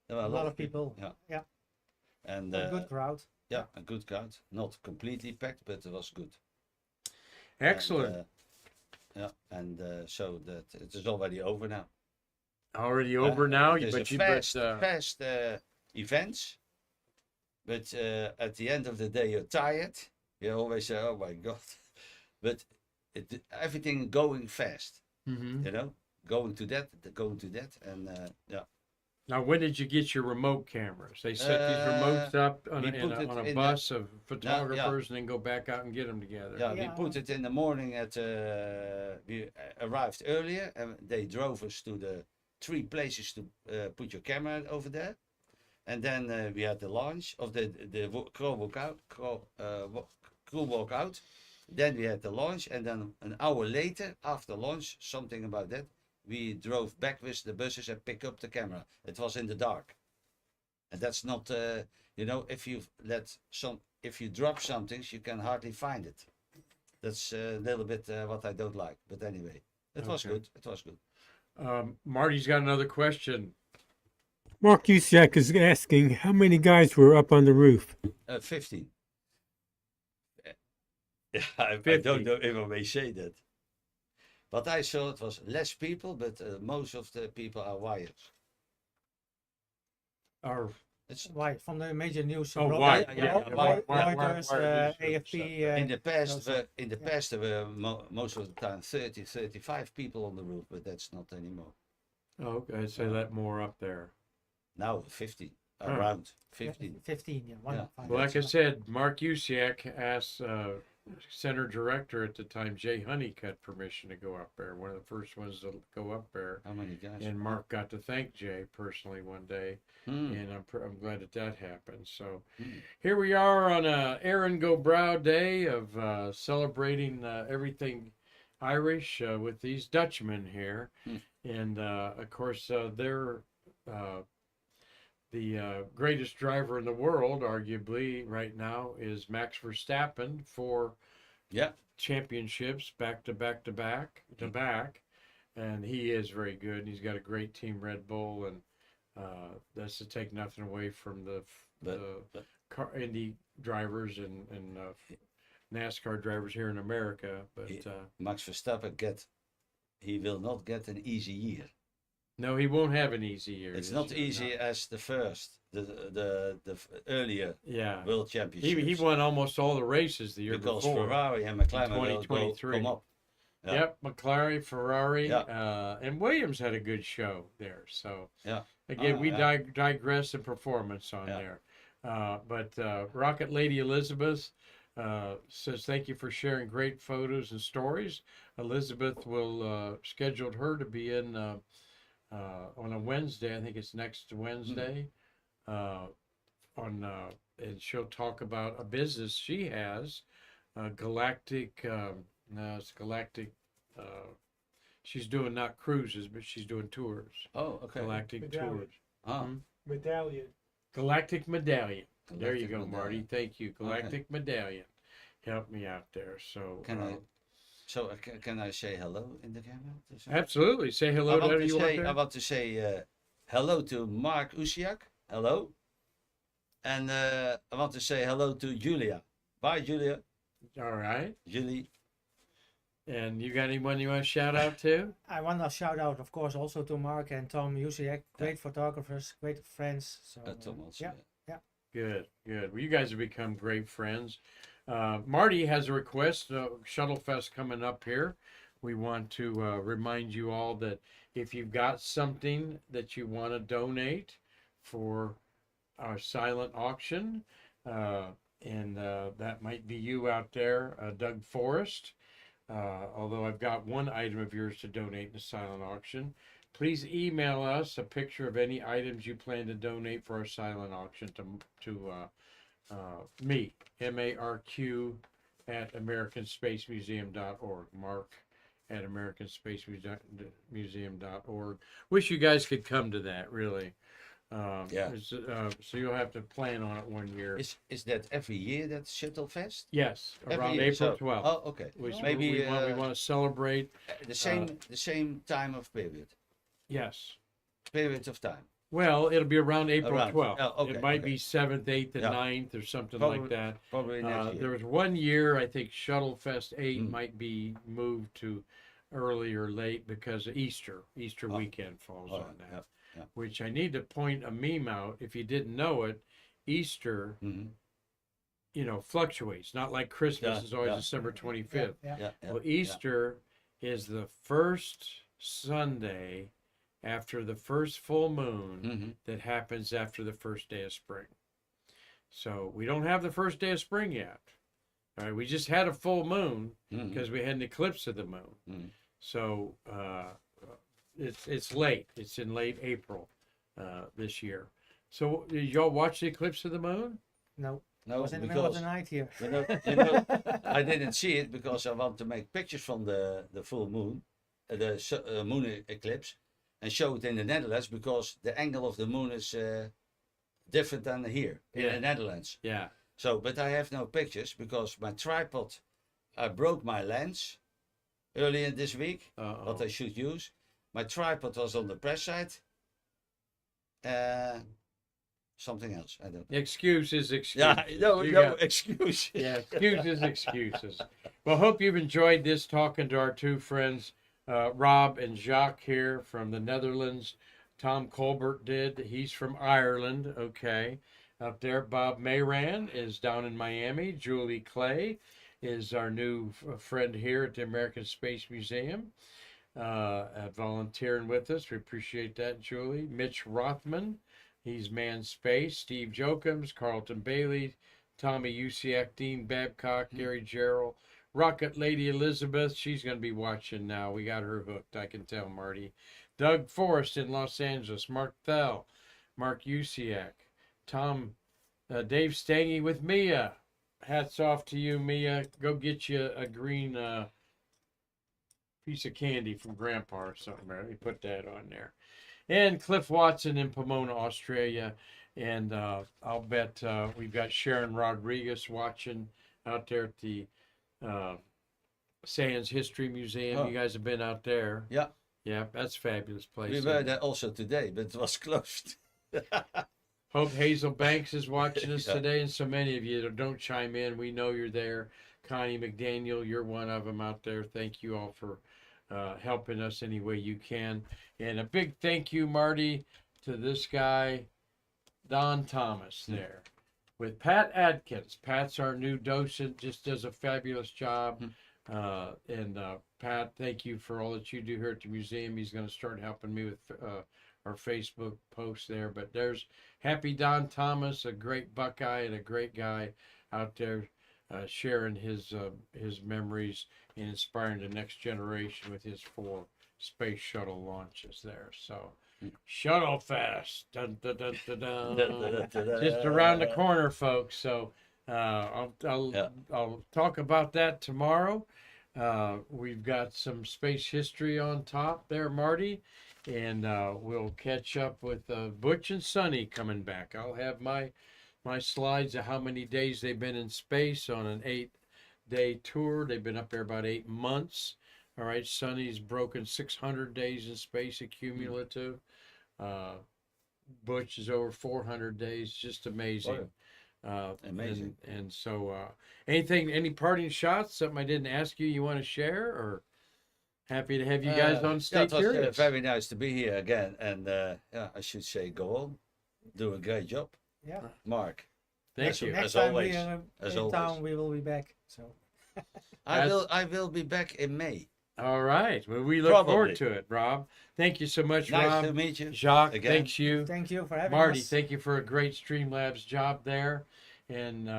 There were a lot of people. Yeah. Yeah, And a good crowd. yeah, a good crowd. Not completely packed, but it was good. excellent. And so that it is already over now. Already over now, It is but a fast events. But at the end of the day, you're tired. You always say, "Oh my God!" But everything going fast. Mhm. You know, going to that, and yeah. Now, when did you get your remote cameras? They set these remotes up on we a, put it on a in bus of photographers and then go back out and get them together. Yeah, Yeah. we put it in the morning we arrived earlier and they drove us to the 3 places to put your camera over there. And then we had the launch of the crew walk out. Then we had the launch, and then an hour later, after launch, something about that, we drove back with the buses and picked up the camera. It was in the dark. And that's not, if you drop something, you can hardly find it. That's a little bit what I don't like. But anyway, it was Okay. good. It was good. Marty's got another question. Mark Usiak is asking how many guys were up on the roof. 15. Yeah, I 50. don't know if I may say that. But I saw it was less people, but most of the people are wires. Or It's Why? From the major news. Oh, Reuters, why? Reuters, Wire. AFP. in the past, so- there were most of the time 30, 35 people on the roof, but that's not anymore. okay, I'd say that more up there. Now 50, Huh. around 15. 15. 15, yeah. One, Yeah. five, Well, like I yeah. said, Mark Usiak asked center director at the time, Jay Honeycutt, permission to go up there. One of the first ones to go up there. How many guys? And Mark got to thank Jay personally one day, Hmm. and I'm glad that happened. So Hmm. here we are on a Aaron Go Brow day of celebrating everything Irish with these Dutchmen here, Hmm. and of course they're the greatest driver in the world, arguably right now, is Max Verstappen for Yeah. championships back to back to back to back, and he is very good. He's got a great team, Red Bull, and that's to take nothing away from the But car Indy drivers and NASCAR drivers here in America. But he, Max Verstappen he will not get an easy year. no, he won't have an easy year. It's this not year, easy no. as the earlier Yeah, World Championships. he won almost all the races the year because before. Ferrari and McLaren will 2023. come up. Yeah. Yep, McLaren, Ferrari, Yeah. and Williams had a good show there. So Yeah. again, we yeah. digress in performance on Yeah. there. But Rocket Lady Elizabeth says thank you for sharing great photos and stories. Elizabeth will scheduled her to be in on a Wednesday. I think it's next Wednesday. And she'll talk about a business she has, Galactic. No, it's Galactic. She's doing not cruises, but she's doing tours. Oh, okay. Galactic Medallion. tours. Ah, Medallion. Galactic Medallion. There you Galactic go, Medallion. Marty. Thank you. Galactic Medallion. Help me out there. So can I say hello in the camera? to some- absolutely. Say hello to everyone I there. want to say hello to MarQ. Hello. And I want to say hello to Julia. Bye, Julia. All right. Julie. And you got anyone you want to shout out to? I want to shout out, of course, also to Mark and Tom Jusiak, great photographers, great friends. So Thomas. yeah. Good, good. Well, you guys have become great friends. Marty has a request. Shuttlefest coming up here. We want to remind you all that if you've got something that you want to donate for our silent auction, and that might be you out there, Doug Forrest. Although I've got one item of yours to donate in the silent auction. Please email us a picture of any items you plan to donate for our silent auction to me, MarQ at AmericanSpaceMuseum.org. Mark at AmericanSpaceMuseum.org. Wish you guys could come to that, really. Yeah. So you'll have to plan on it one year. Is that every year that Shuttlefest? Yes, Every around year, April so- 12th. Oh, okay. Maybe we want to celebrate. the same time of period Yes. of time. Well, it'll be around April Around. 12th. Oh, okay, It might okay. be 7th, 8th, and Yeah. 9th or something Probably- like that. Probably next There year. was one year, I think Shuttlefest 8 Mm. might be moved to early or late because of Easter. Easter Oh. weekend falls All on right, that. yeah, yeah. Which I need to point a meme out. If you didn't know it, Easter, Mhm. fluctuates. Not like Christmas Yeah, is always yeah. December 25th. Yeah. Yeah, yeah, Well, Easter is the first Sunday after the first full moon Mhm. that happens after the first day of spring. So we don't have the first day of spring yet. All right, we just had a full moon Mhm. because we had an eclipse of the moon. Mhm. So it's late. It's in late April this year. So did y'all watch the eclipse of the moon? No, it No, was in the middle of because the night here. I didn't see it because I want to make pictures from the full moon, the moon eclipse, and show it in the Netherlands because the angle of the moon is different than here in Yeah. the Netherlands. Yeah. So, but I have no pictures because my tripod, I broke my lens earlier this week, what I should use. My tripod was on the press side. Something else, I don't know. Excuses. Yeah, no You got- excuse. Yeah, excuses. Well, hope you've enjoyed this talking to our two friends, Rob and Jacques here from the Netherlands. Tom Colbert did. He's from Ireland. Okay. Up there, Bob Mayran is down in Miami. Julie Clay is our new friend here at the American Space Museum, volunteering with us. We appreciate that, Julie. Mitch Rothman, he's manned space. Steve Jokums, Carlton Bailey, Tommy Usiak, Dean Babcock, Gary Gerald, Rocket Lady Elizabeth. She's going to be watching now. We got her hooked, I can tell, Marty. Doug Forrest in Los Angeles. Mark Thel, Mark Usiak, Tom, Dave Stangy with Mia. Hats off to you, Mia. Go get you a green piece of candy from Grandpa or something. Right? We put that on there. And Cliff Watson in Pomona, Australia. And I'll bet we've got Sharon Rodriguez watching out there at the Sands History Museum. Oh. You guys have been out there. Yeah. Yeah, that's a fabulous place. We were there also today, but it was closed. Hope Hazel Banks is watching us Yeah. today, and so many of you that don't chime in. We know you're there. Connie McDaniel, you're one of them out there. Thank you all for helping us any way you can. And a big thank you, Marty, to this guy, Don Thomas, there. With Pat Adkins. Pat's our new docent, just does a fabulous job. And Pat, thank you for all that you do here at the museum. He's going to start helping me with our Facebook posts there. But there's Happy Don Thomas, a great Buckeye and a great guy out there sharing his memories and inspiring the next generation with his 4 space shuttle launches there. So, Shuttle Fest, dun, dun, dun, dun, dun. Just around the corner, folks. So I'll talk about that tomorrow. We've got some space history on top there, Marty, and we'll catch up with Butch and Sonny coming back. I'll have my slides of how many days they've been in space on an 8-day tour. They've been up there about 8 months. All right, Sonny's broken 600 days in space accumulative. Butch is over 400 days. Just amazing. Amazing. And so, any parting shots, something I didn't ask you, you want to share, or happy to have you guys on Stay it was Curious? very nice to be here again. And I should say, go on, do a great job. Yeah. Mark, Thank you. Next As time always, we are as in always. town, we will be back. So I will be back in May. All right. Well, we look Probably. forward to it, Rob. Thank you so much, Nice Rob. to meet you. Jacques, again. thanks you. thank you for having Marty, us. thank you for a great Streamlabs job there. And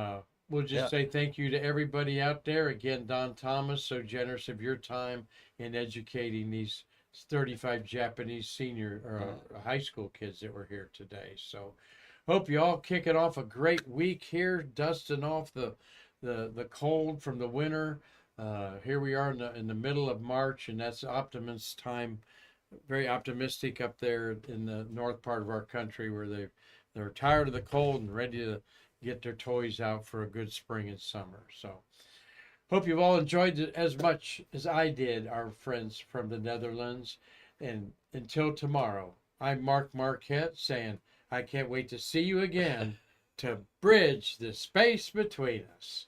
we'll just say thank you to everybody out there. Again, Don Thomas, so generous of your time in educating these 35 Japanese senior or high school kids that were here today. So hope you all kicking off a great week here, dusting off the cold from the winter. Here we are in the middle of March, and that's optimist time. Very optimistic up there in the north part of our country, where they're tired of the cold and ready to get their toys out for a good spring and summer. So hope you've all enjoyed it as much as I did, our friends from the Netherlands. And until tomorrow, I'm Mark Marquette saying I can't wait to see you again to bridge the space between us.